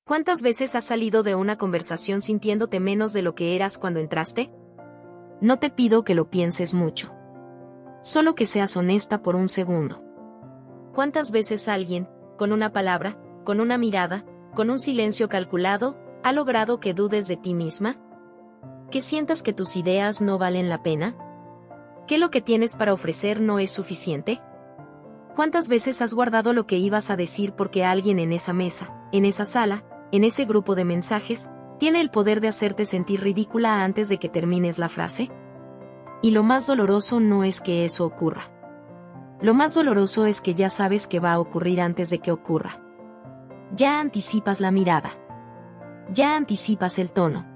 ¿Cuántas veces has salido de una conversación sintiéndote menos de lo que eras cuando entraste? No te pido que lo pienses mucho. Solo que seas honesta por un segundo. ¿Cuántas veces alguien, con una palabra, con una mirada, con un silencio calculado, ha logrado que dudes de ti misma? ¿Que sientas que tus ideas no valen la pena? ¿Que lo que tienes para ofrecer no es suficiente? ¿Cuántas veces has guardado lo que ibas a decir porque alguien en esa mesa, en esa sala, en ese grupo de mensajes, tiene el poder de hacerte sentir ridícula antes de que termines la frase? Y lo más doloroso no es que eso ocurra. Lo más doloroso es que ya sabes que va a ocurrir antes de que ocurra. Ya anticipas la mirada. Ya anticipas el tono.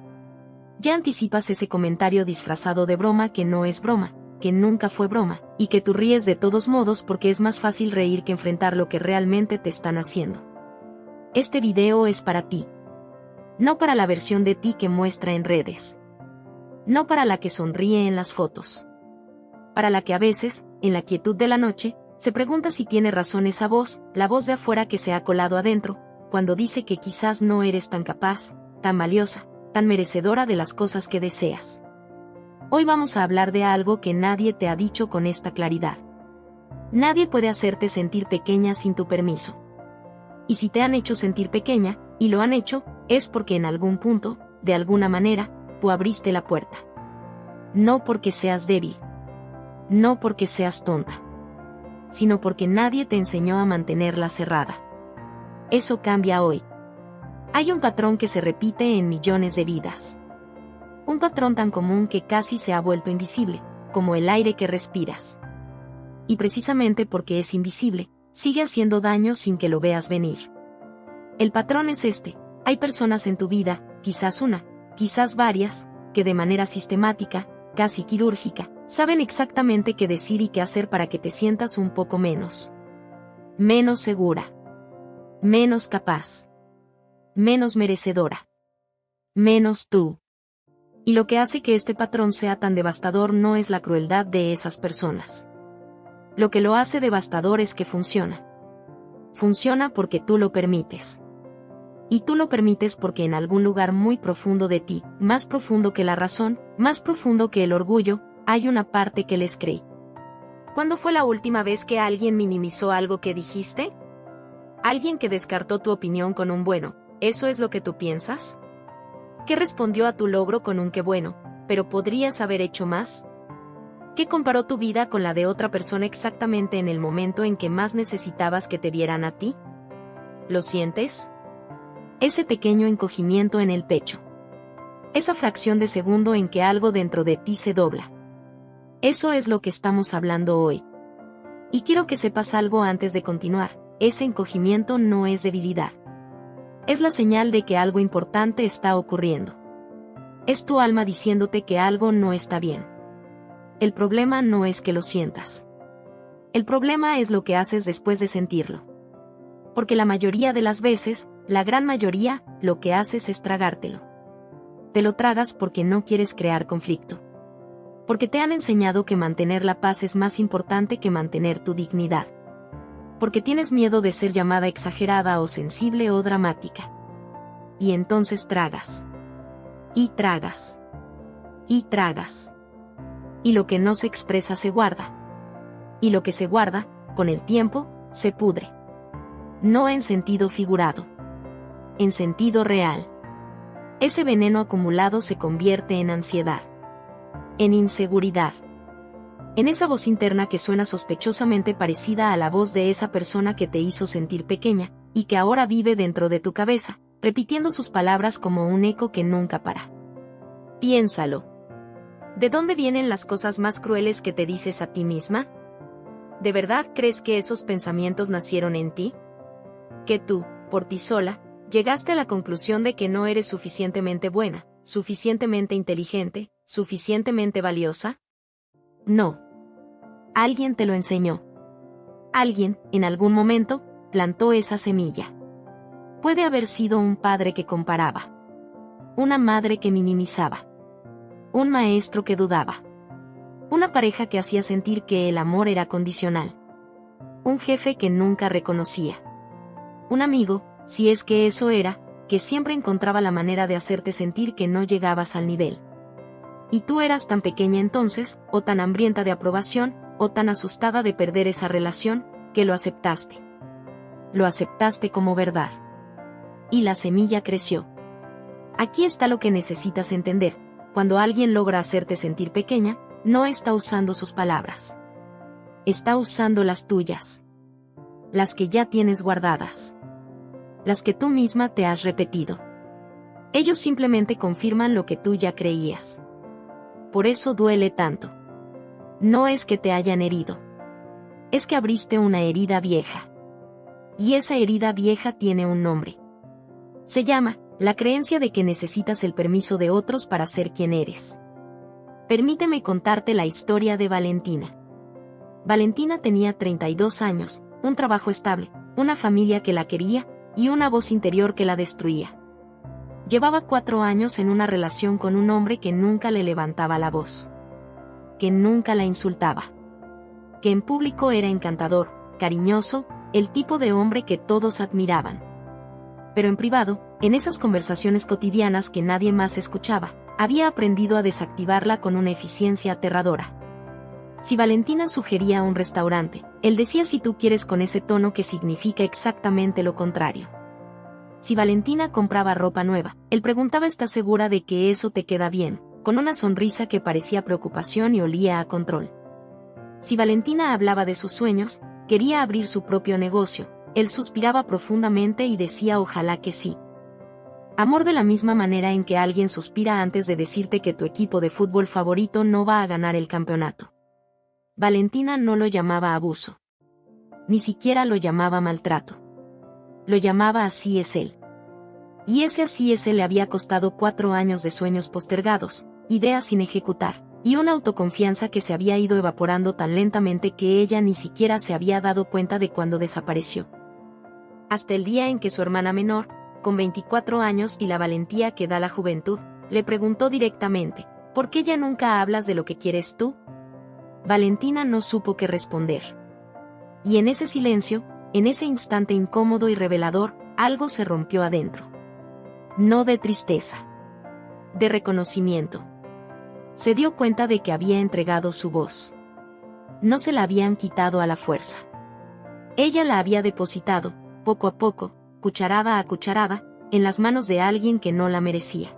Ya anticipas ese comentario disfrazado de broma que no es broma, que nunca fue broma, y que tú ríes de todos modos porque es más fácil reír que enfrentar lo que realmente te están haciendo. Este video es para ti. No para la versión de ti que muestra en redes. No para la que sonríe en las fotos. Para la que a veces, en la quietud de la noche, se pregunta si tiene razón esa voz, la voz de afuera que se ha colado adentro, cuando dice que quizás no eres tan capaz, tan valiosa, tan merecedora de las cosas que deseas. Hoy vamos a hablar de algo que nadie te ha dicho con esta claridad. Nadie puede hacerte sentir pequeña sin tu permiso. Y si te han hecho sentir pequeña, y lo han hecho, es porque en algún punto, de alguna manera, tú abriste la puerta. No porque seas débil. No porque seas tonta. Sino porque nadie te enseñó a mantenerla cerrada. Eso cambia hoy. Hay un patrón que se repite en millones de vidas. Un patrón tan común que casi se ha vuelto invisible, como el aire que respiras. Y precisamente porque es invisible, sigue haciendo daño sin que lo veas venir. El patrón es este: hay personas en tu vida, quizás una, quizás varias, que de manera sistemática, casi quirúrgica, saben exactamente qué decir y qué hacer para que te sientas un poco menos segura, menos capaz, menos merecedora, menos tú. Y lo que hace que este patrón sea tan devastador no es la crueldad de esas personas. Lo que lo hace devastador es que funciona. Funciona porque tú lo permites. Y tú lo permites porque en algún lugar muy profundo de ti, más profundo que la razón, más profundo que el orgullo, hay una parte que les cree. ¿Cuándo fue la última vez que alguien minimizó algo que dijiste? ¿Alguien que descartó tu opinión con un bueno, eso es lo que tú piensas? ¿Qué respondió a tu logro con un qué bueno, pero podrías haber hecho más? ¿Qué comparó tu vida con la de otra persona exactamente en el momento en que más necesitabas que te vieran a ti? ¿Lo sientes? Ese pequeño encogimiento en el pecho. Esa fracción de segundo en que algo dentro de ti se dobla. Eso es lo que estamos hablando hoy. Y quiero que sepas algo antes de continuar: ese encogimiento no es debilidad. Es la señal de que algo importante está ocurriendo. Es tu alma diciéndote que algo no está bien. El problema no es que lo sientas. El problema es lo que haces después de sentirlo. Porque la mayoría de las veces, la gran mayoría, lo que haces es tragártelo. Te lo tragas porque no quieres crear conflicto. Porque te han enseñado que mantener la paz es más importante que mantener tu dignidad. Porque tienes miedo de ser llamada exagerada o sensible o dramática. Y entonces tragas. Y tragas. Y tragas. Y lo que no se expresa se guarda. Y lo que se guarda, con el tiempo, se pudre. No en sentido figurado. En sentido real. Ese veneno acumulado se convierte en ansiedad. En inseguridad. En esa voz interna que suena sospechosamente parecida a la voz de esa persona que te hizo sentir pequeña, y que ahora vive dentro de tu cabeza, repitiendo sus palabras como un eco que nunca para. Piénsalo. ¿De dónde vienen las cosas más crueles que te dices a ti misma? ¿De verdad crees que esos pensamientos nacieron en ti? ¿Que tú, por ti sola, llegaste a la conclusión de que no eres suficientemente buena, suficientemente inteligente, suficientemente valiosa? No. Alguien te lo enseñó. Alguien, en algún momento, plantó esa semilla. Puede haber sido un padre que comparaba. Una madre que minimizaba. Un maestro que dudaba. Una pareja que hacía sentir que el amor era condicional. Un jefe que nunca reconocía. Un amigo, si es que eso era, que siempre encontraba la manera de hacerte sentir que no llegabas al nivel. Y tú eras tan pequeña entonces, o tan hambrienta de aprobación, o tan asustada de perder esa relación, que lo aceptaste. Lo aceptaste como verdad. Y la semilla creció. Aquí está lo que necesitas entender: cuando alguien logra hacerte sentir pequeña, no está usando sus palabras. Está usando las tuyas. Las que ya tienes guardadas. Las que tú misma te has repetido. Ellos simplemente confirman lo que tú ya creías. Por eso duele tanto. No es que te hayan herido. Es que abriste una herida vieja. Y esa herida vieja tiene un nombre. Se llama la creencia de que necesitas el permiso de otros para ser quien eres. Permíteme contarte la historia de Valentina. Valentina tenía 32 años, un trabajo estable, una familia que la quería, y una voz interior que la destruía. Llevaba 4 años en una relación con un hombre que nunca le levantaba la voz. Que nunca la insultaba. Que en público era encantador, cariñoso, el tipo de hombre que todos admiraban. Pero en privado, en esas conversaciones cotidianas que nadie más escuchaba, había aprendido a desactivarla con una eficiencia aterradora. Si Valentina sugería un restaurante, él decía "si tú quieres", con ese tono que significa exactamente lo contrario. Si Valentina compraba ropa nueva, él preguntaba "¿estás segura de que eso te queda bien?", con una sonrisa que parecía preocupación y olía a control. Si Valentina hablaba de sus sueños, quería abrir su propio negocio, él suspiraba profundamente y decía "ojalá que sí". Amor, de la misma manera en que alguien suspira antes de decirte que tu equipo de fútbol favorito no va a ganar el campeonato. Valentina no lo llamaba abuso. Ni siquiera lo llamaba maltrato. Lo llamaba "así es él". Y ese "así es él" le había costado 4 años de sueños postergados, ideas sin ejecutar, y una autoconfianza que se había ido evaporando tan lentamente que ella ni siquiera se había dado cuenta de cuando desapareció. Hasta el día en que su hermana menor, con 24 años y la valentía que da la juventud, le preguntó directamente: ¿por qué ya nunca hablas de lo que quieres tú? Valentina no supo qué responder. Y en ese silencio, en ese instante incómodo y revelador, algo se rompió adentro. No de tristeza. De reconocimiento. Se dio cuenta de que había entregado su voz. No se la habían quitado a la fuerza. Ella la había depositado, poco a poco, cucharada a cucharada, en las manos de alguien que no la merecía.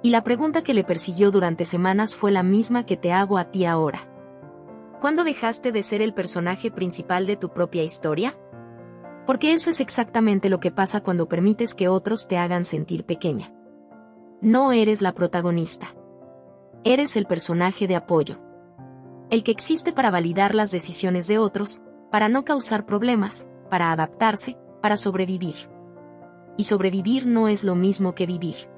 Y la pregunta que le persiguió durante semanas fue la misma que te hago a ti ahora. ¿Cuándo dejaste de ser el personaje principal de tu propia historia? Porque eso es exactamente lo que pasa cuando permites que otros te hagan sentir pequeña. No eres la protagonista. Eres el personaje de apoyo. El que existe para validar las decisiones de otros, para no causar problemas, para adaptarse, para sobrevivir. Y sobrevivir no es lo mismo que vivir.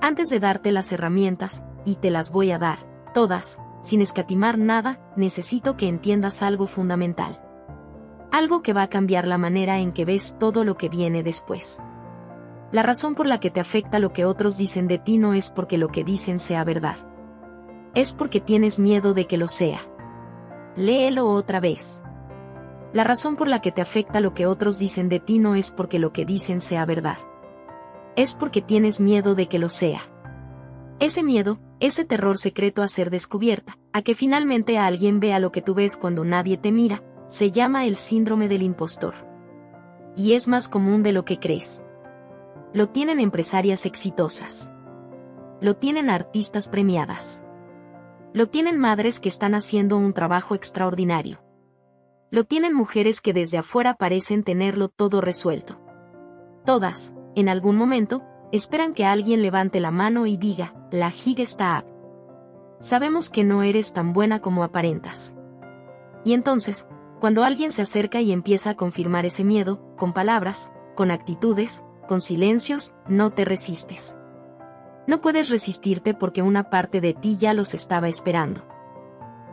Antes de darte las herramientas, y te las voy a dar, todas, sin escatimar nada, necesito que entiendas algo fundamental. Algo que va a cambiar la manera en que ves todo lo que viene después. La razón por la que te afecta lo que otros dicen de ti no es porque lo que dicen sea verdad. Es porque tienes miedo de que lo sea. Léelo otra vez. La razón por la que te afecta lo que otros dicen de ti no es porque lo que dicen sea verdad. Es porque tienes miedo de que lo sea. Ese miedo, ese terror secreto a ser descubierta, a que finalmente alguien vea lo que tú ves cuando nadie te mira, se llama el síndrome del impostor. Y es más común de lo que crees. Lo tienen empresarias exitosas. Lo tienen artistas premiadas. Lo tienen madres que están haciendo un trabajo extraordinario. Lo tienen mujeres que desde afuera parecen tenerlo todo resuelto. Todas, en algún momento, esperan que alguien levante la mano y diga, la gig está up. Sabemos que no eres tan buena como aparentas. Y entonces, cuando alguien se acerca y empieza a confirmar ese miedo, con palabras, con actitudes, con silencios, no te resistes. No puedes resistirte porque una parte de ti ya los estaba esperando.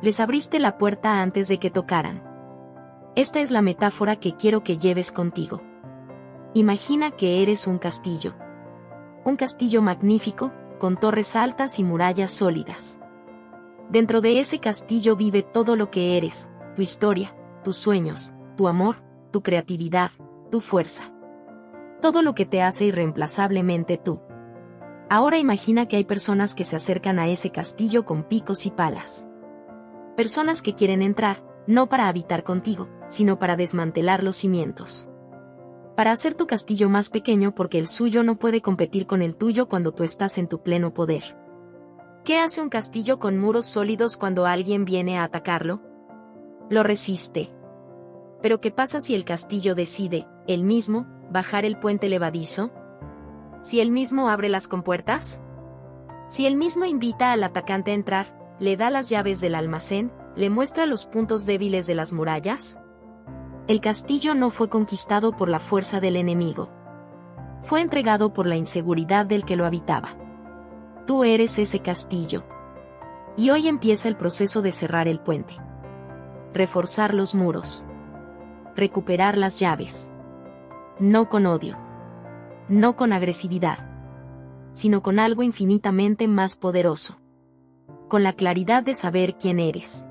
Les abriste la puerta antes de que tocaran. Esta es la metáfora que quiero que lleves contigo. Imagina que eres un castillo. Un castillo magnífico, con torres altas y murallas sólidas. Dentro de ese castillo vive todo lo que eres, tu historia, tus sueños, tu amor, tu creatividad, tu fuerza. Todo lo que te hace irreemplazablemente tú. Ahora imagina que hay personas que se acercan a ese castillo con picos y palas. Personas que quieren entrar, no para habitar contigo, sino para desmantelar los cimientos. Para hacer tu castillo más pequeño porque el suyo no puede competir con el tuyo cuando tú estás en tu pleno poder. ¿Qué hace un castillo con muros sólidos cuando alguien viene a atacarlo? Lo resiste. Pero ¿qué pasa si el castillo decide, él mismo, bajar el puente levadizo? ¿Si él mismo abre las compuertas? ¿Si él mismo invita al atacante a entrar, le da las llaves del almacén, le muestra los puntos débiles de las murallas? El castillo no fue conquistado por la fuerza del enemigo. Fue entregado por la inseguridad del que lo habitaba. Tú eres ese castillo. Y hoy empieza el proceso de cerrar el puente. Reforzar los muros. Recuperar las llaves. No con odio. No con agresividad. Sino con algo infinitamente más poderoso. Con la claridad de saber quién eres.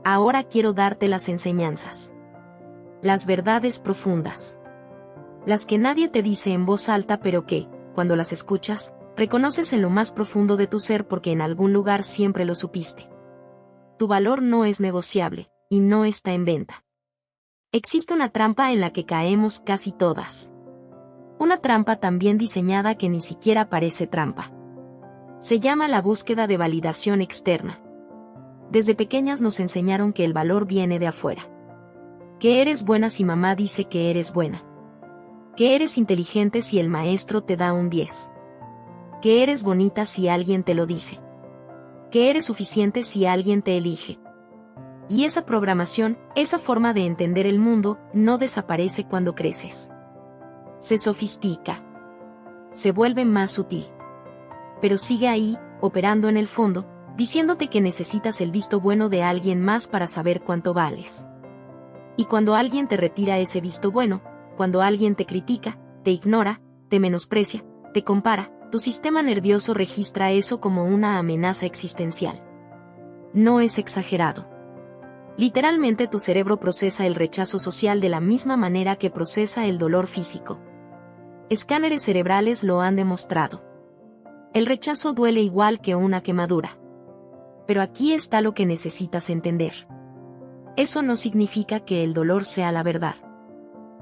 Ahora quiero darte las enseñanzas. Las verdades profundas. Las que nadie te dice en voz alta pero que, cuando las escuchas, reconoces en lo más profundo de tu ser porque en algún lugar siempre lo supiste. Tu valor no es negociable, y no está en venta. Existe una trampa en la que caemos casi todas. Una trampa tan bien diseñada que ni siquiera parece trampa. Se llama la búsqueda de validación externa. Desde pequeñas nos enseñaron que el valor viene de afuera. Que eres buena si mamá dice que eres buena. Que eres inteligente si el maestro te da un 10. Que eres bonita si alguien te lo dice. Que eres suficiente si alguien te elige. Y esa programación, esa forma de entender el mundo, no desaparece cuando creces. Se sofistica. Se vuelve más sutil. Pero sigue ahí, operando en el fondo, diciéndote que necesitas el visto bueno de alguien más para saber cuánto vales. Y cuando alguien te retira ese visto bueno, cuando alguien te critica, te ignora, te menosprecia, te compara, tu sistema nervioso registra eso como una amenaza existencial. No es exagerado. Literalmente tu cerebro procesa el rechazo social de la misma manera que procesa el dolor físico. Escáneres cerebrales lo han demostrado. El rechazo duele igual que una quemadura. Pero aquí está lo que necesitas entender. Eso no significa que el dolor sea la verdad.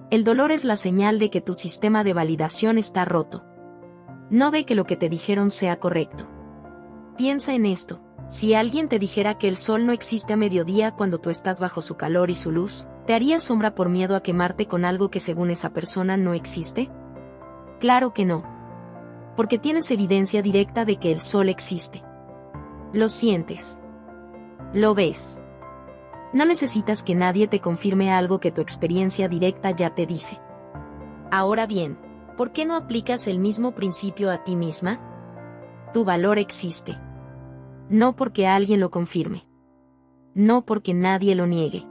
El dolor es la señal de que tu sistema de validación está roto. No de que lo que te dijeron sea correcto. Piensa en esto. Si alguien te dijera que el sol no existe a mediodía cuando tú estás bajo su calor y su luz, ¿te haría sombra por miedo a quemarte con algo que según esa persona no existe? Claro que no. Porque tienes evidencia directa de que el sol existe. Lo sientes. Lo ves. No necesitas que nadie te confirme algo que tu experiencia directa ya te dice. Ahora bien, ¿por qué no aplicas el mismo principio a ti misma? Tu valor existe. No porque alguien lo confirme. No porque nadie lo niegue.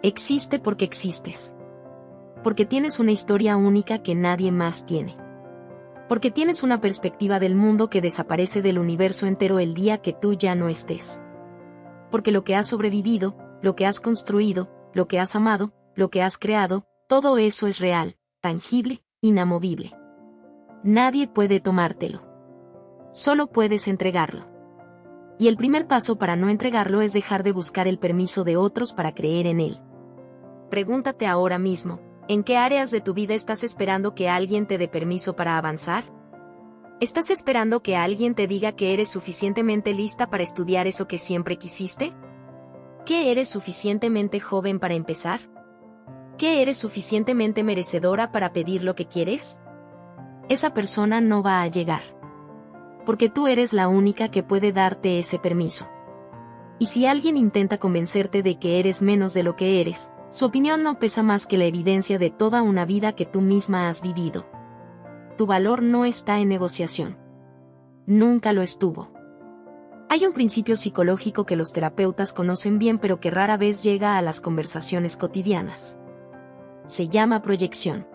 Existe porque existes. Porque tienes una historia única que nadie más tiene. Porque tienes una perspectiva del mundo que desaparece del universo entero el día que tú ya no estés. Porque lo que has sobrevivido, lo que has construido, lo que has amado, lo que has creado, todo eso es real, tangible, inamovible. Nadie puede tomártelo. Solo puedes entregarlo. Y el primer paso para no entregarlo es dejar de buscar el permiso de otros para creer en él. Pregúntate ahora mismo, ¿en qué áreas de tu vida estás esperando que alguien te dé permiso para avanzar? ¿Estás esperando que alguien te diga que eres suficientemente lista para estudiar eso que siempre quisiste? ¿Que eres suficientemente joven para empezar? ¿Que eres suficientemente merecedora para pedir lo que quieres? Esa persona no va a llegar. Porque tú eres la única que puede darte ese permiso. Y si alguien intenta convencerte de que eres menos de lo que eres, su opinión no pesa más que la evidencia de toda una vida que tú misma has vivido. Tu valor no está en negociación. Nunca lo estuvo. Hay un principio psicológico que los terapeutas conocen bien pero que rara vez llega a las conversaciones cotidianas. Se llama proyección.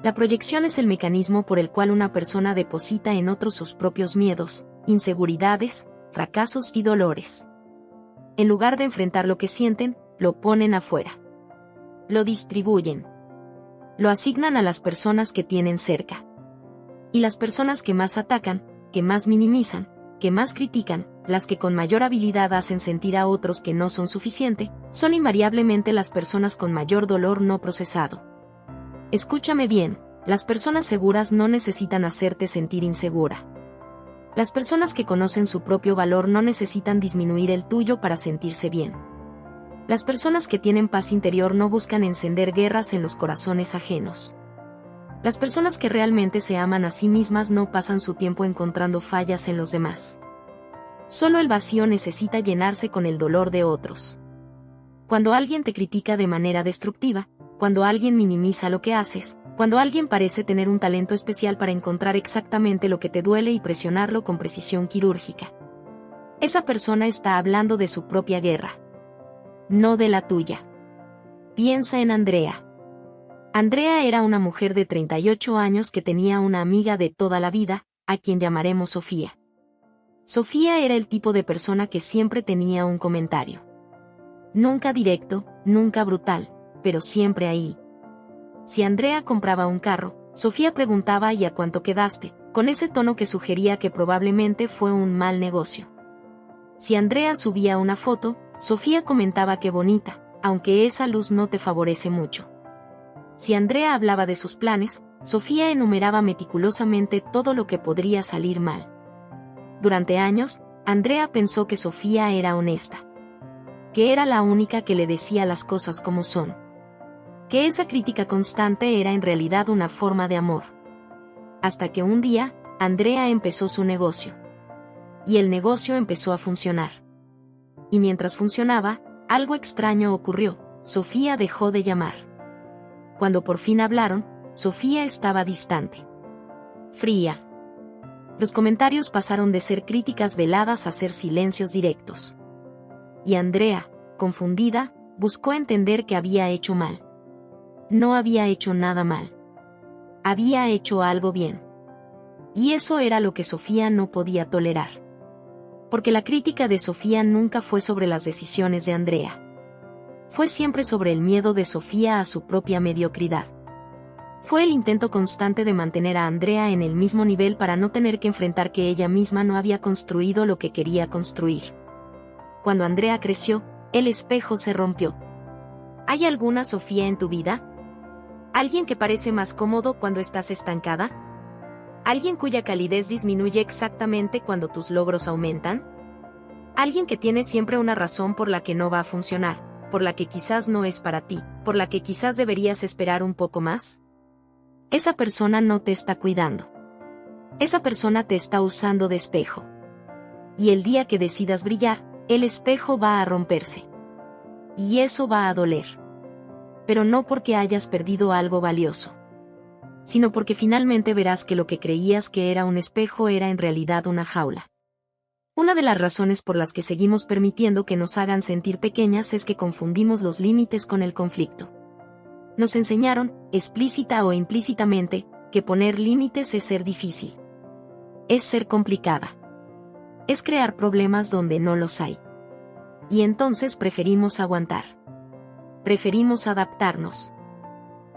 La proyección es el mecanismo por el cual una persona deposita en otros sus propios miedos, inseguridades, fracasos y dolores. En lugar de enfrentar lo que sienten, lo ponen afuera. Lo distribuyen. Lo asignan a las personas que tienen cerca. Y las personas que más atacan, que más minimizan, que más critican, las que con mayor habilidad hacen sentir a otros que no son suficiente, son invariablemente las personas con mayor dolor no procesado. Escúchame bien, las personas seguras no necesitan hacerte sentir insegura. Las personas que conocen su propio valor no necesitan disminuir el tuyo para sentirse bien. Las personas que tienen paz interior no buscan encender guerras en los corazones ajenos. Las personas que realmente se aman a sí mismas no pasan su tiempo encontrando fallas en los demás. Solo el vacío necesita llenarse con el dolor de otros. Cuando alguien te critica de manera destructiva, cuando alguien minimiza lo que haces, cuando alguien parece tener un talento especial para encontrar exactamente lo que te duele y presionarlo con precisión quirúrgica, esa persona está hablando de su propia guerra, no de la tuya. Piensa en Andrea. Andrea era una mujer de 38 años que tenía una amiga de toda la vida, a quien llamaremos Sofía. Sofía era el tipo de persona que siempre tenía un comentario. Nunca directo, nunca brutal, pero siempre ahí. Si Andrea compraba un carro, Sofía preguntaba ¿y a cuánto quedaste?, con ese tono que sugería que probablemente fue un mal negocio. Si Andrea subía una foto, Sofía comentaba qué bonita, aunque esa luz no te favorece mucho. Si Andrea hablaba de sus planes, Sofía enumeraba meticulosamente todo lo que podría salir mal. Durante años, Andrea pensó que Sofía era honesta. Que era la única que le decía las cosas como son. Que esa crítica constante era en realidad una forma de amor. Hasta que un día, Andrea empezó su negocio. Y el negocio empezó a funcionar. Y mientras funcionaba, algo extraño ocurrió: Sofía dejó de llamar. Cuando por fin hablaron, Sofía estaba distante. Fría. Los comentarios pasaron de ser críticas veladas a ser silencios directos. Y Andrea, confundida, buscó entender qué había hecho mal. No había hecho nada mal. Había hecho algo bien. Y eso era lo que Sofía no podía tolerar. Porque la crítica de Sofía nunca fue sobre las decisiones de Andrea. Fue siempre sobre el miedo de Sofía a su propia mediocridad. Fue el intento constante de mantener a Andrea en el mismo nivel para no tener que enfrentar que ella misma no había construido lo que quería construir. Cuando Andrea creció, el espejo se rompió. ¿Hay alguna Sofía en tu vida? ¿Alguien que parece más cómodo cuando estás estancada? ¿Alguien cuya calidez disminuye exactamente cuando tus logros aumentan? ¿Alguien que tiene siempre una razón por la que no va a funcionar, por la que quizás no es para ti, por la que quizás deberías esperar un poco más? Esa persona no te está cuidando. Esa persona te está usando de espejo. Y el día que decidas brillar, el espejo va a romperse. Y eso va a doler. Pero no porque hayas perdido algo valioso, sino porque finalmente verás que lo que creías que era un espejo era en realidad una jaula. Una de las razones por las que seguimos permitiendo que nos hagan sentir pequeñas es que confundimos los límites con el conflicto. Nos enseñaron, explícita o implícitamente, que poner límites es ser difícil. Es ser complicada. Es crear problemas donde no los hay. Y entonces preferimos aguantar. Preferimos adaptarnos.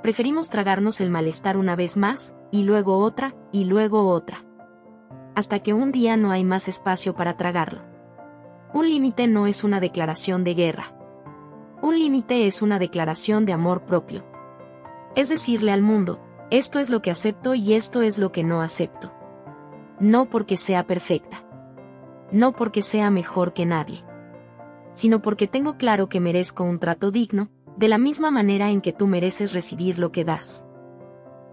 Preferimos tragarnos el malestar una vez más, y luego otra, y luego otra. Hasta que un día no hay más espacio para tragarlo. Un límite no es una declaración de guerra. Un límite es una declaración de amor propio. Es decirle al mundo, esto es lo que acepto y esto es lo que no acepto. No porque sea perfecta. No porque sea mejor que nadie. Sino porque tengo claro que merezco un trato digno, de la misma manera en que tú mereces recibir lo que das.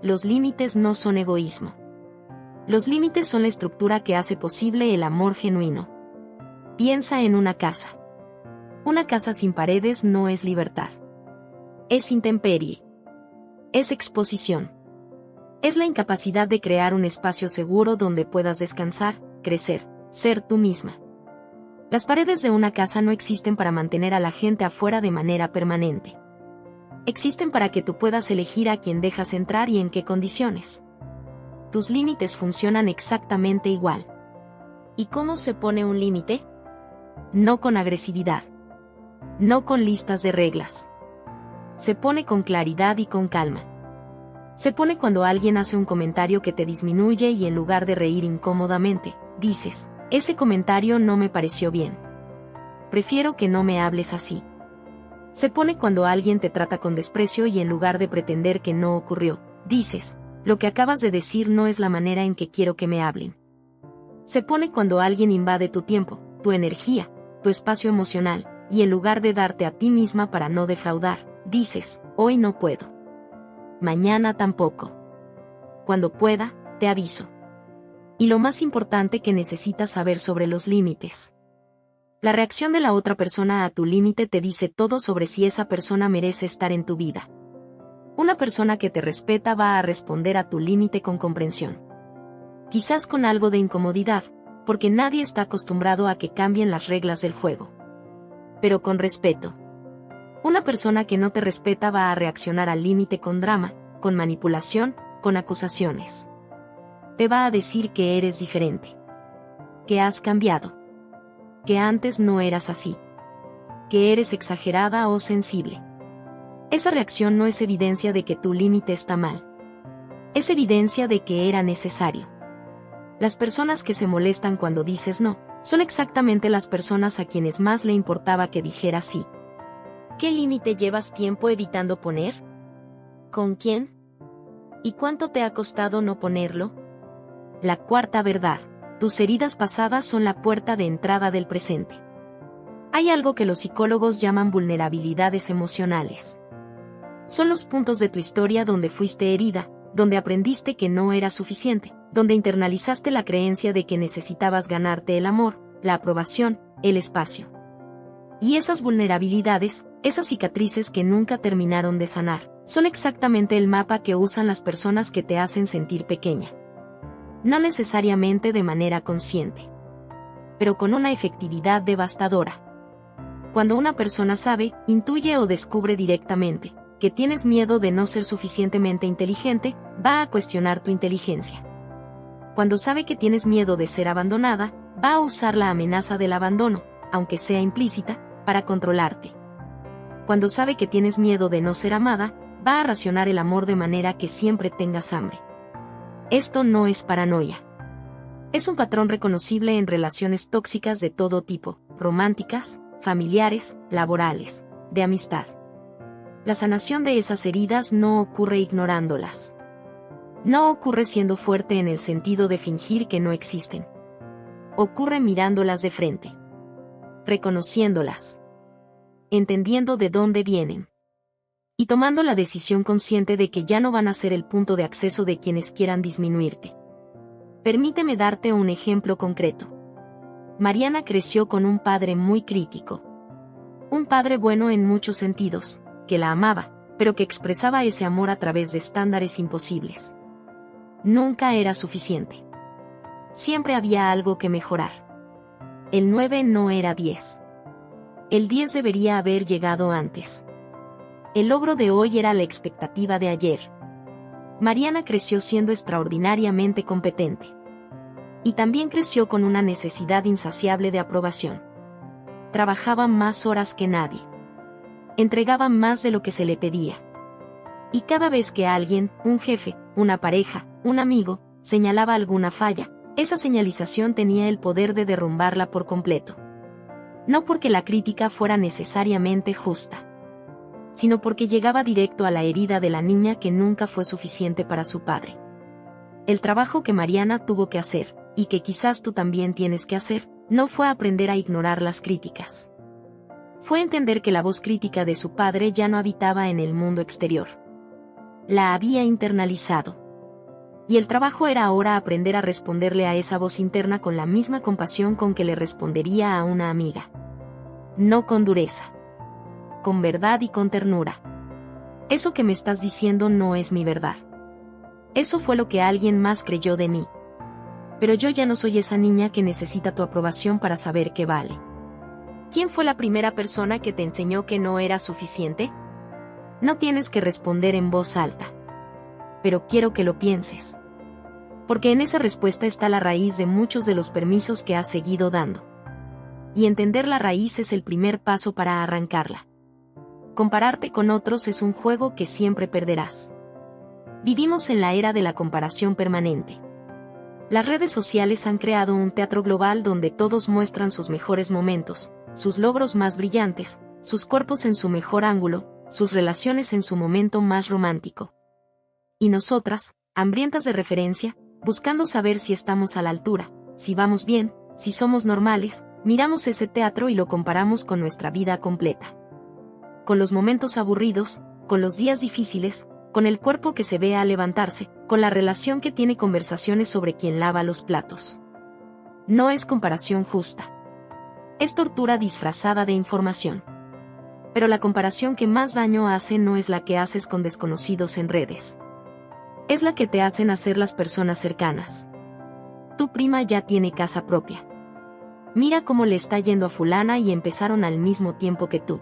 Los límites no son egoísmo. Los límites son la estructura que hace posible el amor genuino. Piensa en una casa. Una casa sin paredes no es libertad. Es intemperie. Es exposición. Es la incapacidad de crear un espacio seguro donde puedas descansar, crecer, ser tú misma. Las paredes de una casa no existen para mantener a la gente afuera de manera permanente. Existen para que tú puedas elegir a quién dejas entrar y en qué condiciones. Tus límites funcionan exactamente igual. ¿Y cómo se pone un límite? No con agresividad. No con listas de reglas. Se pone con claridad y con calma. Se pone cuando alguien hace un comentario que te disminuye y en lugar de reír incómodamente, dices, ese comentario no me pareció bien. Prefiero que no me hables así. Se pone cuando alguien te trata con desprecio y en lugar de pretender que no ocurrió, dices, lo que acabas de decir no es la manera en que quiero que me hablen. Se pone cuando alguien invade tu tiempo, tu energía, tu espacio emocional, y en lugar de darte a ti misma para no defraudar, dices, hoy no puedo. Mañana tampoco. Cuando pueda, te aviso. Y lo más importante que necesitas saber sobre los límites. La reacción de la otra persona a tu límite te dice todo sobre si esa persona merece estar en tu vida. Una persona que te respeta va a responder a tu límite con comprensión. Quizás con algo de incomodidad, porque nadie está acostumbrado a que cambien las reglas del juego. Pero con respeto. Una persona que no te respeta va a reaccionar al límite con drama, con manipulación, con acusaciones. Te va a decir que eres diferente. Que has cambiado. Que antes no eras así. Que eres exagerada o sensible. Esa reacción no es evidencia de que tu límite está mal. Es evidencia de que era necesario. Las personas que se molestan cuando dices no, son exactamente las personas a quienes más le importaba que dijeras sí. ¿Qué límite llevas tiempo evitando poner? ¿Con quién? ¿Y cuánto te ha costado no ponerlo? La cuarta verdad. Tus heridas pasadas son la puerta de entrada del presente. Hay algo que los psicólogos llaman vulnerabilidades emocionales. Son los puntos de tu historia donde fuiste herida, donde aprendiste que no era suficiente, donde internalizaste la creencia de que necesitabas ganarte el amor, la aprobación, el espacio. Y esas vulnerabilidades, esas cicatrices que nunca terminaron de sanar, son exactamente el mapa que usan las personas que te hacen sentir pequeña. No necesariamente de manera consciente, pero con una efectividad devastadora. Cuando una persona sabe, intuye o descubre directamente que tienes miedo de no ser suficientemente inteligente, va a cuestionar tu inteligencia. Cuando sabe que tienes miedo de ser abandonada, va a usar la amenaza del abandono, aunque sea implícita, para controlarte. Cuando sabe que tienes miedo de no ser amada, va a racionar el amor de manera que siempre tengas hambre. Esto no es paranoia. Es un patrón reconocible en relaciones tóxicas de todo tipo, románticas, familiares, laborales, de amistad. La sanación de esas heridas no ocurre ignorándolas. No ocurre siendo fuerte en el sentido de fingir que no existen. Ocurre mirándolas de frente. Reconociéndolas. Entendiendo de dónde vienen. Y tomando la decisión consciente de que ya no van a ser el punto de acceso de quienes quieran disminuirte. Permíteme darte un ejemplo concreto. Mariana creció con un padre muy crítico. Un padre bueno en muchos sentidos, que la amaba, pero que expresaba ese amor a través de estándares imposibles. Nunca era suficiente. Siempre había algo que mejorar. El 9 no era 10. El 10 debería haber llegado antes. El logro de hoy era la expectativa de ayer. Mariana creció siendo extraordinariamente competente. Y también creció con una necesidad insaciable de aprobación. Trabajaba más horas que nadie. Entregaba más de lo que se le pedía. Y cada vez que alguien, un jefe, una pareja, un amigo, señalaba alguna falla, esa señalización tenía el poder de derrumbarla por completo. No porque la crítica fuera necesariamente justa, sino porque llegaba directo a la herida de la niña que nunca fue suficiente para su padre. El trabajo que Mariana tuvo que hacer, y que quizás tú también tienes que hacer, no fue aprender a ignorar las críticas. Fue entender que la voz crítica de su padre ya no habitaba en el mundo exterior. La había internalizado. Y el trabajo era ahora aprender a responderle a esa voz interna con la misma compasión con que le respondería a una amiga. No con dureza. Con verdad y con ternura. Eso que me estás diciendo no es mi verdad. Eso fue lo que alguien más creyó de mí. Pero yo ya no soy esa niña que necesita tu aprobación para saber que vale. ¿Quién fue la primera persona que te enseñó que no era suficiente? No tienes que responder en voz alta. Pero quiero que lo pienses. Porque en esa respuesta está la raíz de muchos de los permisos que has seguido dando. Y entender la raíz es el primer paso para arrancarla. Compararte con otros es un juego que siempre perderás. Vivimos en la era de la comparación permanente. Las redes sociales han creado un teatro global donde todos muestran sus mejores momentos, sus logros más brillantes, sus cuerpos en su mejor ángulo, sus relaciones en su momento más romántico. Y nosotras, hambrientas de referencia, buscando saber si estamos a la altura, si vamos bien, si somos normales, miramos ese teatro y lo comparamos con nuestra vida completa. Con los momentos aburridos, con los días difíciles, con el cuerpo que se ve al levantarse, con la relación que tiene conversaciones sobre quién lava los platos. No es comparación justa. Es tortura disfrazada de información. Pero la comparación que más daño hace no es la que haces con desconocidos en redes. Es la que te hacen hacer las personas cercanas. Tu prima ya tiene casa propia. Mira cómo le está yendo a fulana y empezaron al mismo tiempo que tú.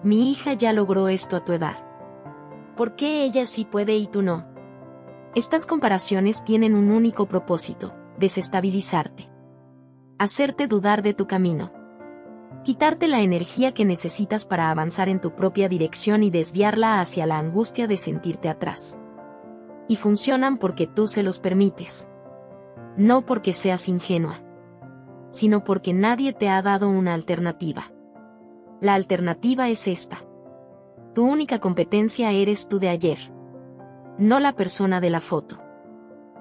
Mi hija ya logró esto a tu edad. ¿Por qué ella sí puede y tú no? Estas comparaciones tienen un único propósito: desestabilizarte. Hacerte dudar de tu camino. Quitarte la energía que necesitas para avanzar en tu propia dirección y desviarla hacia la angustia de sentirte atrás. Y funcionan porque tú se los permites. No porque seas ingenua, sino porque nadie te ha dado una alternativa. La alternativa es esta. Tu única competencia eres tú de ayer. No la persona de la foto.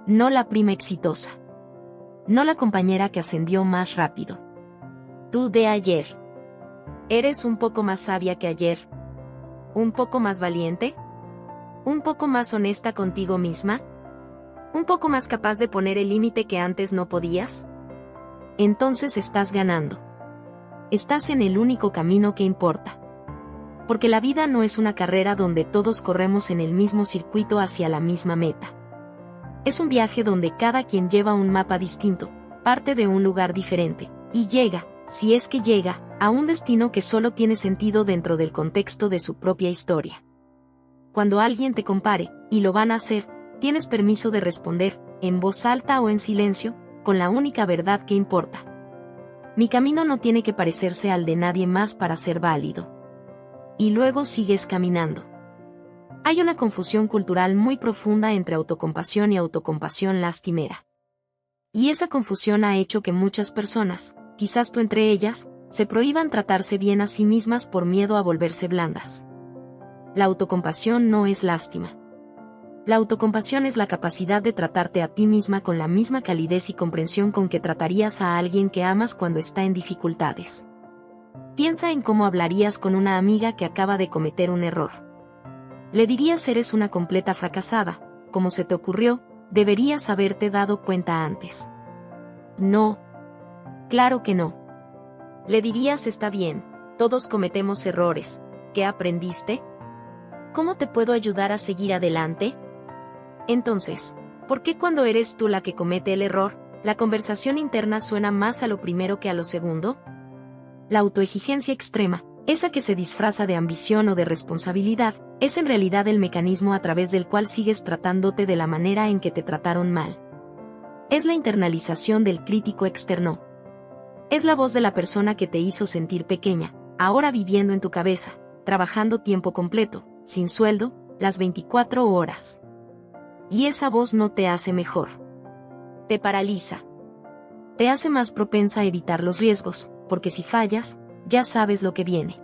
No la prima exitosa. No la compañera que ascendió más rápido. Tú de ayer. ¿Eres un poco más sabia que ayer? ¿Un poco más valiente? ¿Un poco más honesta contigo misma? ¿Un poco más capaz de poner el límite que antes no podías? Entonces estás ganando. Estás en el único camino que importa. Porque la vida no es una carrera donde todos corremos en el mismo circuito hacia la misma meta. Es un viaje donde cada quien lleva un mapa distinto, parte de un lugar diferente, y llega, si es que llega, a un destino que solo tiene sentido dentro del contexto de su propia historia. Cuando alguien te compare, y lo van a hacer, tienes permiso de responder, en voz alta o en silencio, con la única verdad que importa. Mi camino no tiene que parecerse al de nadie más para ser válido. Y luego sigues caminando. Hay una confusión cultural muy profunda entre autocompasión y autocompasión lastimera. Y esa confusión ha hecho que muchas personas, quizás tú entre ellas, se prohíban tratarse bien a sí mismas por miedo a volverse blandas. La autocompasión no es lástima. La autocompasión es la capacidad de tratarte a ti misma con la misma calidez y comprensión con que tratarías a alguien que amas cuando está en dificultades. Piensa en cómo hablarías con una amiga que acaba de cometer un error. Le dirías: eres una completa fracasada, ¿cómo se te ocurrió? Deberías haberte dado cuenta antes. No. Claro que no. Le dirías: está bien, todos cometemos errores, ¿qué aprendiste? ¿Cómo te puedo ayudar a seguir adelante? Entonces, ¿por qué cuando eres tú la que comete el error, la conversación interna suena más a lo primero que a lo segundo? La autoexigencia extrema, esa que se disfraza de ambición o de responsabilidad, es en realidad el mecanismo a través del cual sigues tratándote de la manera en que te trataron mal. Es la internalización del crítico externo. Es la voz de la persona que te hizo sentir pequeña, ahora viviendo en tu cabeza, trabajando tiempo completo, sin sueldo, las 24 horas. Y esa voz no te hace mejor. Te paraliza. Te hace más propensa a evitar los riesgos, porque si fallas, ya sabes lo que viene.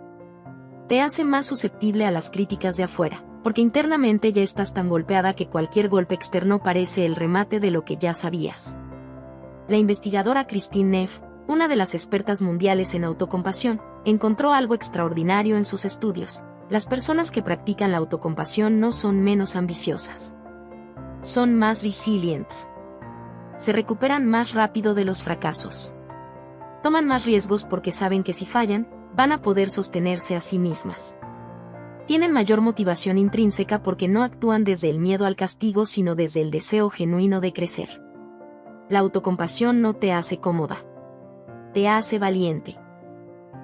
Te hace más susceptible a las críticas de afuera, porque internamente ya estás tan golpeada que cualquier golpe externo parece el remate de lo que ya sabías. La investigadora Christine Neff, una de las expertas mundiales en autocompasión, encontró algo extraordinario en sus estudios. Las personas que practican la autocompasión no son menos ambiciosas. Son más resilientes. Se recuperan más rápido de los fracasos. Toman más riesgos porque saben que si fallan, van a poder sostenerse a sí mismas. Tienen mayor motivación intrínseca porque no actúan desde el miedo al castigo sino desde el deseo genuino de crecer. La autocompasión no te hace cómoda. Te hace valiente.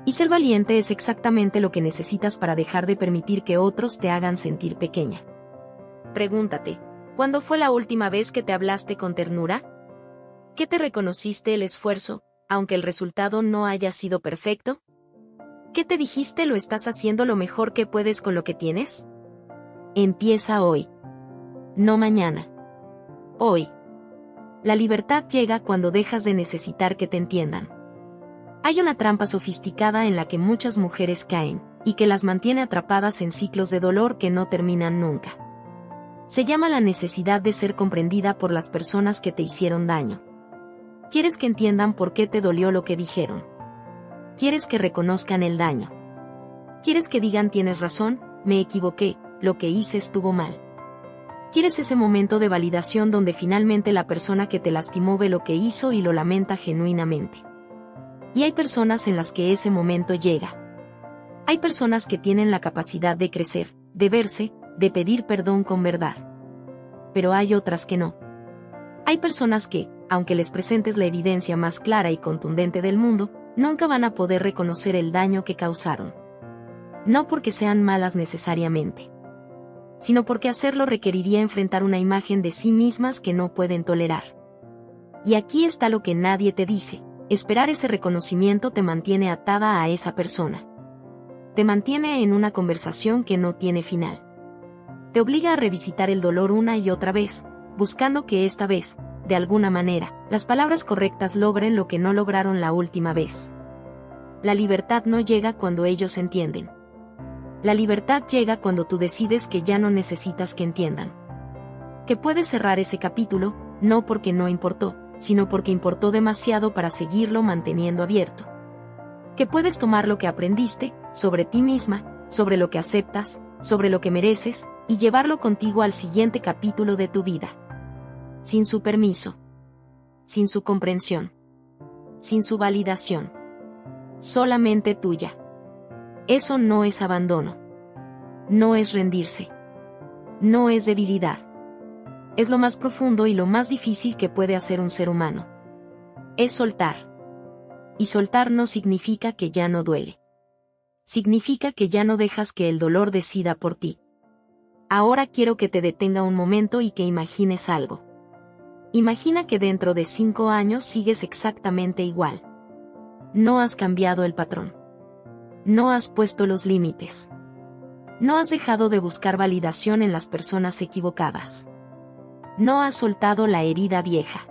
Y ser valiente es exactamente lo que necesitas para dejar de permitir que otros te hagan sentir pequeña. Pregúntate, ¿cuándo fue la última vez que te hablaste con ternura? ¿Qué te reconociste el esfuerzo, aunque el resultado no haya sido perfecto? ¿Qué te dijiste: lo estás haciendo lo mejor que puedes con lo que tienes? Empieza hoy. no mañana. Hoy. La libertad llega cuando dejas de necesitar que te entiendan. Hay una trampa sofisticada en la que muchas mujeres caen, y que las mantiene atrapadas en ciclos de dolor que no terminan nunca. Se llama la necesidad de ser comprendida por las personas que te hicieron daño. Quieres que entiendan por qué te dolió lo que dijeron. Quieres que reconozcan el daño. Quieres que digan tienes razón, me equivoqué, lo que hice estuvo mal. Quieres ese momento de validación donde finalmente la persona que te lastimó ve lo que hizo y lo lamenta genuinamente. Y hay personas en las que ese momento llega. Hay personas que tienen la capacidad de crecer, de verse, de pedir perdón con verdad. Pero hay otras que no. Hay personas que, aunque les presentes la evidencia más clara y contundente del mundo, nunca van a poder reconocer el daño que causaron. No porque sean malas necesariamente, sino porque hacerlo requeriría enfrentar una imagen de sí mismas que no pueden tolerar. Y aquí está lo que nadie te dice: esperar ese reconocimiento te mantiene atada a esa persona. Te mantiene en una conversación que no tiene final. Te obliga a revisitar el dolor una y otra vez, buscando que esta vez, de alguna manera, las palabras correctas logren lo que no lograron la última vez. La libertad no llega cuando ellos entienden. La libertad llega cuando tú decides que ya no necesitas que entiendan. Que puedes cerrar ese capítulo, no porque no importó, sino porque importó demasiado para seguirlo manteniendo abierto. Que puedes tomar lo que aprendiste, sobre ti misma, sobre lo que aceptas, sobre lo que mereces, y llevarlo contigo al siguiente capítulo de tu vida. Sin su permiso. Sin su comprensión. Sin su validación. Solamente tuya. Eso no es abandono. No es rendirse. No es debilidad. Es lo más profundo y lo más difícil que puede hacer un ser humano. Es soltar. Y soltar no significa que ya no duele. Significa que ya no dejas que el dolor decida por ti. Ahora quiero que te detenga un momento y que imagines algo. Imagina que dentro de 5 años sigues exactamente igual. No has cambiado el patrón. No has puesto los límites. No has dejado de buscar validación en las personas equivocadas. No has soltado la herida vieja.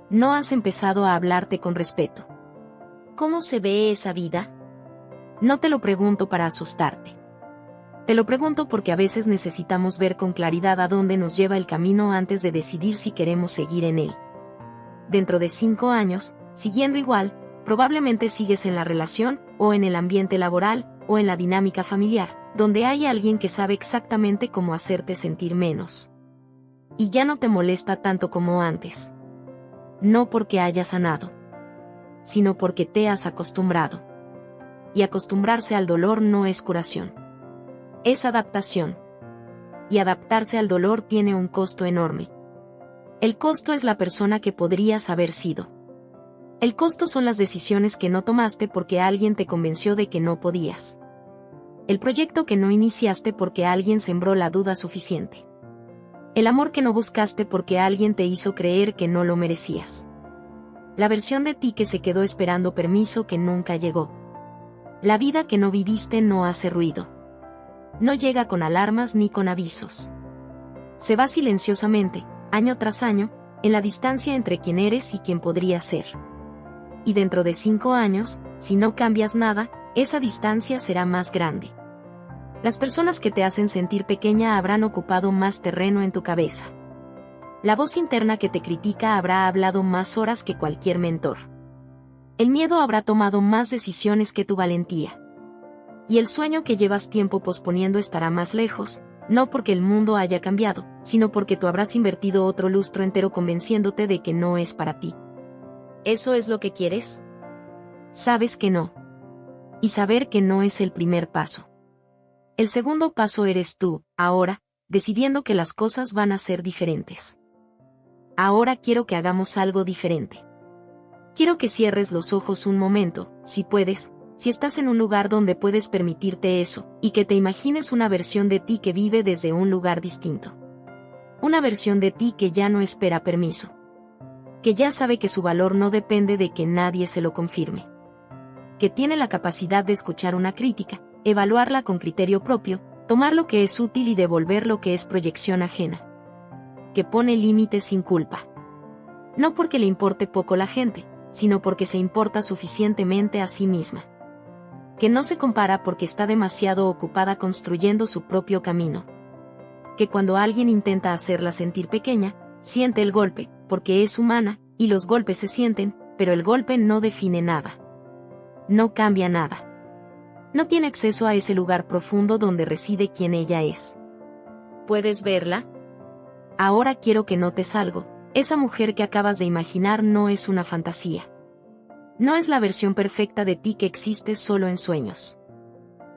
No has empezado a hablarte con respeto. ¿Cómo se ve esa vida? No te lo pregunto para asustarte. Te lo pregunto porque a veces necesitamos ver con claridad a dónde nos lleva el camino antes de decidir si queremos seguir en él. Dentro de 5 años, siguiendo igual, probablemente sigues en la relación, o en el ambiente laboral, o en la dinámica familiar, donde hay alguien que sabe exactamente cómo hacerte sentir menos. Y ya no te molesta tanto como antes. No porque hayas sanado, sino porque te has acostumbrado. Y acostumbrarse al dolor no es curación. Es adaptación. Y adaptarse al dolor tiene un costo enorme. El costo es la persona que podrías haber sido. El costo son las decisiones que no tomaste porque alguien te convenció de que no podías. El proyecto que no iniciaste porque alguien sembró la duda suficiente. El amor que no buscaste porque alguien te hizo creer que no lo merecías. La versión de ti que se quedó esperando permiso que nunca llegó. La vida que no viviste no hace ruido. No llega con alarmas ni con avisos. Se va silenciosamente, año tras año, en la distancia entre quien eres y quien podrías ser. Y dentro de 5 años, si no cambias nada, esa distancia será más grande. Las personas que te hacen sentir pequeña habrán ocupado más terreno en tu cabeza. La voz interna que te critica habrá hablado más horas que cualquier mentor. El miedo habrá tomado más decisiones que tu valentía. Y el sueño que llevas tiempo posponiendo estará más lejos, no porque el mundo haya cambiado, sino porque tú habrás invertido otro lustro entero convenciéndote de que no es para ti. ¿Eso es lo que quieres? Sabes que no. Y saber que no es el primer paso. El segundo paso eres tú, ahora, decidiendo que las cosas van a ser diferentes. Ahora quiero que hagamos algo diferente. Quiero que cierres los ojos un momento, si puedes, si estás en un lugar donde puedes permitirte eso, y que te imagines una versión de ti que vive desde un lugar distinto. Una versión de ti que ya no espera permiso. Que ya sabe que su valor no depende de que nadie se lo confirme. Que tiene la capacidad de escuchar una crítica, evaluarla con criterio propio, tomar lo que es útil y devolver lo que es proyección ajena. que pone límites sin culpa. No porque le importe poco la gente, sino porque se importa suficientemente a sí misma. Que no se compara porque está demasiado ocupada construyendo su propio camino. Que cuando alguien intenta hacerla sentir pequeña, siente el golpe, porque es humana, y los golpes se sienten, pero el golpe no define nada. No cambia nada. No tiene acceso a ese lugar profundo donde reside quien ella es. ¿Puedes verla? Ahora quiero que notes algo. Esa mujer que acabas de imaginar no es una fantasía. No es la versión perfecta de ti que existe solo en sueños.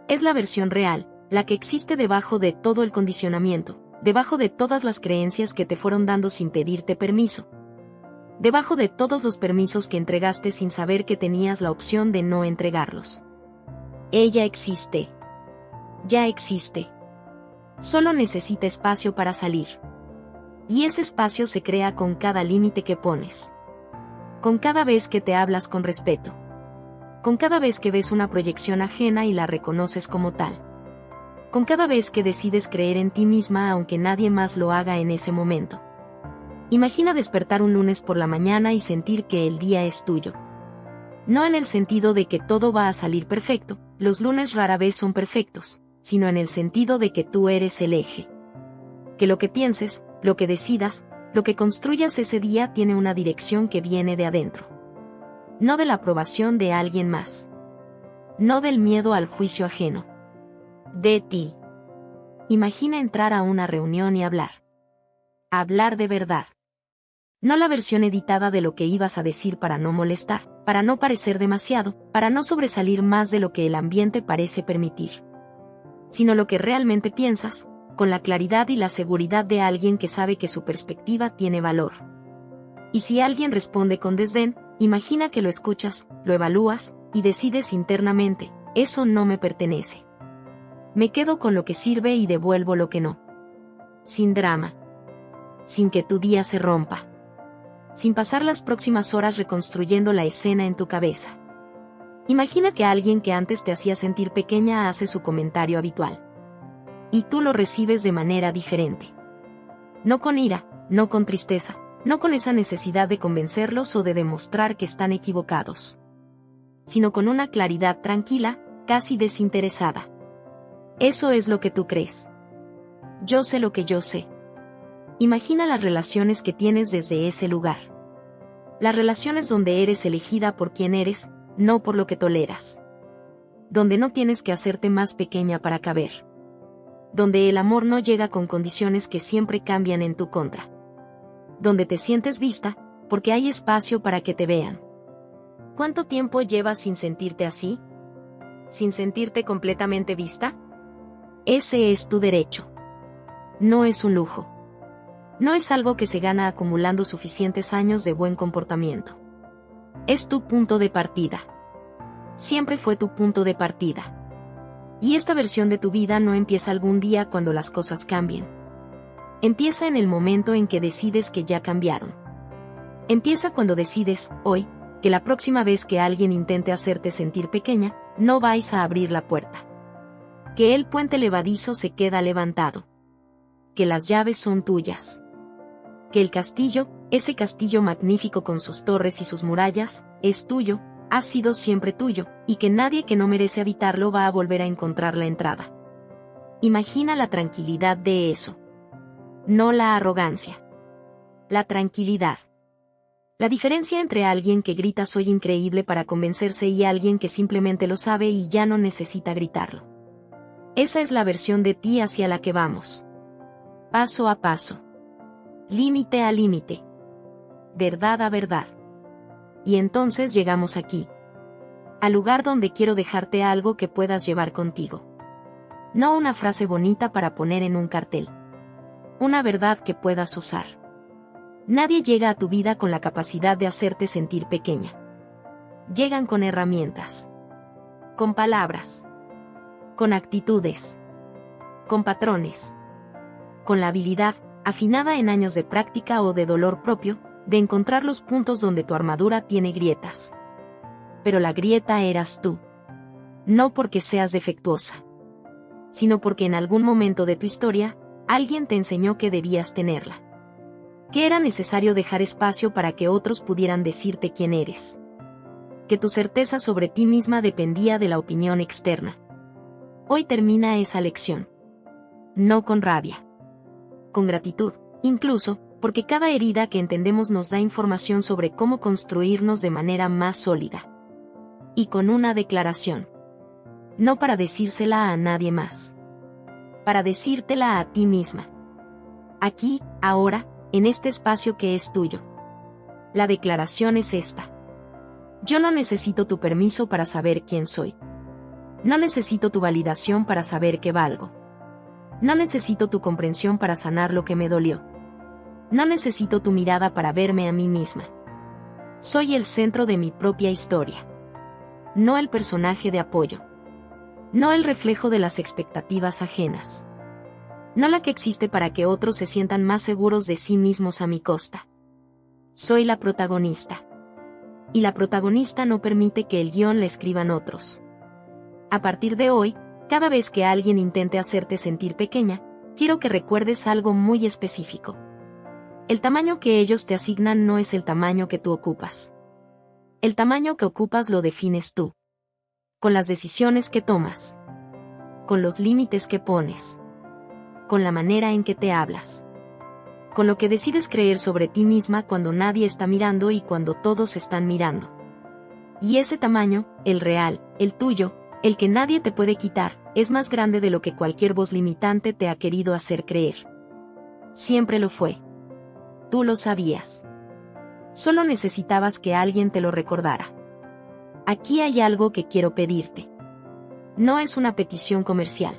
Es la versión real, la que existe debajo de todo el condicionamiento, debajo de todas las creencias que te fueron dando sin pedirte permiso. Debajo de todos los permisos que entregaste sin saber que tenías la opción de no entregarlos. Ella existe. Ya existe. Solo necesita espacio para salir. Y ese espacio se crea con cada límite que pones. Con cada vez que te hablas con respeto. Con cada vez que ves una proyección ajena y la reconoces como tal. Con cada vez que decides creer en ti misma aunque nadie más lo haga en ese momento. Imagina despertar un lunes por la mañana y sentir que el día es tuyo. No en el sentido de que todo va a salir perfecto, los lunes rara vez son perfectos, sino en el sentido de que tú eres el eje. Que lo que pienses, lo que decidas, lo que construyas ese día tiene una dirección que viene de adentro. No de la aprobación de alguien más. No del miedo al juicio ajeno. De ti. Imagina entrar a una reunión y hablar. Hablar de verdad. No la versión editada de lo que ibas a decir para no molestar, para no parecer demasiado, para no sobresalir más de lo que el ambiente parece permitir. Sino lo que realmente piensas, con la claridad y la seguridad de alguien que sabe que su perspectiva tiene valor. Y si alguien responde con desdén, imagina que lo escuchas, lo evalúas, y decides internamente, eso no me pertenece. Me quedo con lo que sirve y devuelvo lo que no. Sin drama. Sin que tu día se rompa. Sin pasar las próximas horas reconstruyendo la escena en tu cabeza. Imagina que alguien que antes te hacía sentir pequeña hace su comentario habitual. Y tú lo recibes de manera diferente. No con ira, no con tristeza, no con esa necesidad de convencerlos o de demostrar que están equivocados. Sino con una claridad tranquila, casi desinteresada. Eso es lo que tú crees. Yo sé lo que yo sé. Imagina las relaciones que tienes desde ese lugar. Las relaciones donde eres elegida por quien eres, no por lo que toleras. Donde no tienes que hacerte más pequeña para caber. Donde el amor no llega con condiciones que siempre cambian en tu contra. Donde te sientes vista, porque hay espacio para que te vean. ¿Cuánto tiempo llevas sin sentirte así? ¿Sin sentirte completamente vista? Ese es tu derecho. No es un lujo. No es algo que se gana acumulando suficientes años de buen comportamiento. Es tu punto de partida. Siempre fue tu punto de partida. Y esta versión de tu vida no empieza algún día cuando las cosas cambien. Empieza en el momento en que decides que ya cambiaron. Empieza cuando decides, hoy, que la próxima vez que alguien intente hacerte sentir pequeña, no vais a abrir la puerta. Que el puente levadizo se queda levantado. Que las llaves son tuyas. Que el castillo, ese castillo magnífico con sus torres y sus murallas, es tuyo, ha sido siempre tuyo, y que nadie que no merece habitarlo va a volver a encontrar la entrada. Imagina la tranquilidad de eso. No la arrogancia. La tranquilidad. La diferencia entre alguien que grita soy increíble para convencerse y alguien que simplemente lo sabe y ya no necesita gritarlo. Esa es la versión de ti hacia la que vamos. Paso a paso. Límite a límite. Verdad a verdad. Y entonces llegamos aquí. Al lugar donde quiero dejarte algo que puedas llevar contigo. No una frase bonita para poner en un cartel. Una verdad que puedas usar. Nadie llega a tu vida con la capacidad de hacerte sentir pequeña. Llegan con herramientas. Con palabras. Con actitudes. Con patrones. Con la habilidad, afinada en años de práctica o de dolor propio, de encontrar los puntos donde tu armadura tiene grietas. Pero la grieta eras tú. No porque seas defectuosa. Sino porque en algún momento de tu historia, alguien te enseñó que debías tenerla. Que era necesario dejar espacio para que otros pudieran decirte quién eres. Que tu certeza sobre ti misma dependía de la opinión externa. Hoy termina esa lección. No con rabia. Con gratitud, incluso, porque cada herida que entendemos nos da información sobre cómo construirnos de manera más sólida. Y con una declaración. No para decírsela a nadie más. Para decírtela a ti misma. Aquí, ahora, en este espacio que es tuyo. La declaración es esta. Yo no necesito tu permiso para saber quién soy. No necesito tu validación para saber que valgo. No necesito tu comprensión para sanar lo que me dolió. No necesito tu mirada para verme a mí misma. Soy el centro de mi propia historia. No el personaje de apoyo. No el reflejo de las expectativas ajenas. No la que existe para que otros se sientan más seguros de sí mismos a mi costa. Soy la protagonista. Y la protagonista no permite que el guión le escriban otros. A partir de hoy, cada vez que alguien intente hacerte sentir pequeña, quiero que recuerdes algo muy específico. El tamaño que ellos te asignan no es el tamaño que tú ocupas. El tamaño que ocupas lo defines tú. Con las decisiones que tomas. Con los límites que pones. Con la manera en que te hablas. Con lo que decides creer sobre ti misma cuando nadie está mirando y cuando todos están mirando. Y ese tamaño, el real, el tuyo, el que nadie te puede quitar, es más grande de lo que cualquier voz limitante te ha querido hacer creer. Siempre lo fue. Tú lo sabías. Solo necesitabas que alguien te lo recordara. Aquí hay algo que quiero pedirte. No es una petición comercial.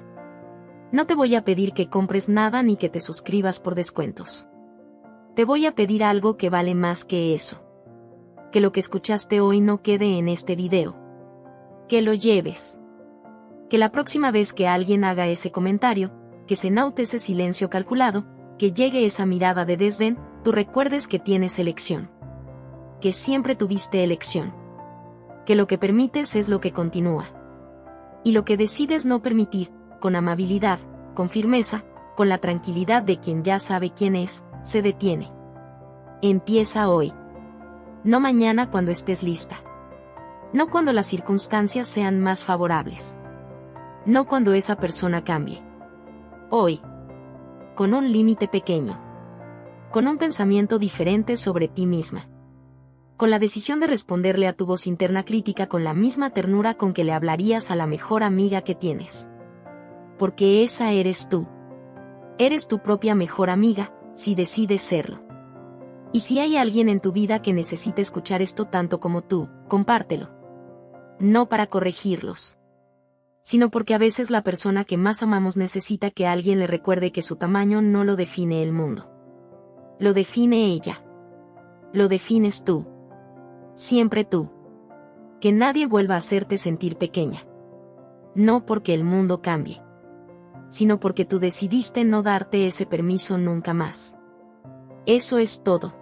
No te voy a pedir que compres nada ni que te suscribas por descuentos. Te voy a pedir algo que vale más que eso. Que lo que escuchaste hoy no quede en este video. Que lo lleves. Que la próxima vez que alguien haga ese comentario, que se note ese silencio calculado, que llegue esa mirada de desdén, tú recuerdes que tienes elección. Que siempre tuviste elección. Que lo que permites es lo que continúa. Y lo que decides no permitir, con amabilidad, con firmeza, con la tranquilidad de quien ya sabe quién es, se detiene. Empieza hoy. No mañana cuando estés lista. No cuando las circunstancias sean más favorables. No cuando esa persona cambie. Hoy. Con un límite pequeño. Con un pensamiento diferente sobre ti misma. Con la decisión de responderle a tu voz interna crítica con la misma ternura con que le hablarías a la mejor amiga que tienes. Porque esa eres tú. Eres tu propia mejor amiga, si decides serlo. Y si hay alguien en tu vida que necesite escuchar esto tanto como tú, compártelo. No para corregirlos, sino porque a veces la persona que más amamos necesita que alguien le recuerde que su tamaño no lo define el mundo. Lo define ella. Lo defines tú. Siempre tú. Que nadie vuelva a hacerte sentir pequeña. No porque el mundo cambie, sino porque tú decidiste no darte ese permiso nunca más. Eso es todo.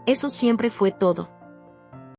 Eso siempre fue todo.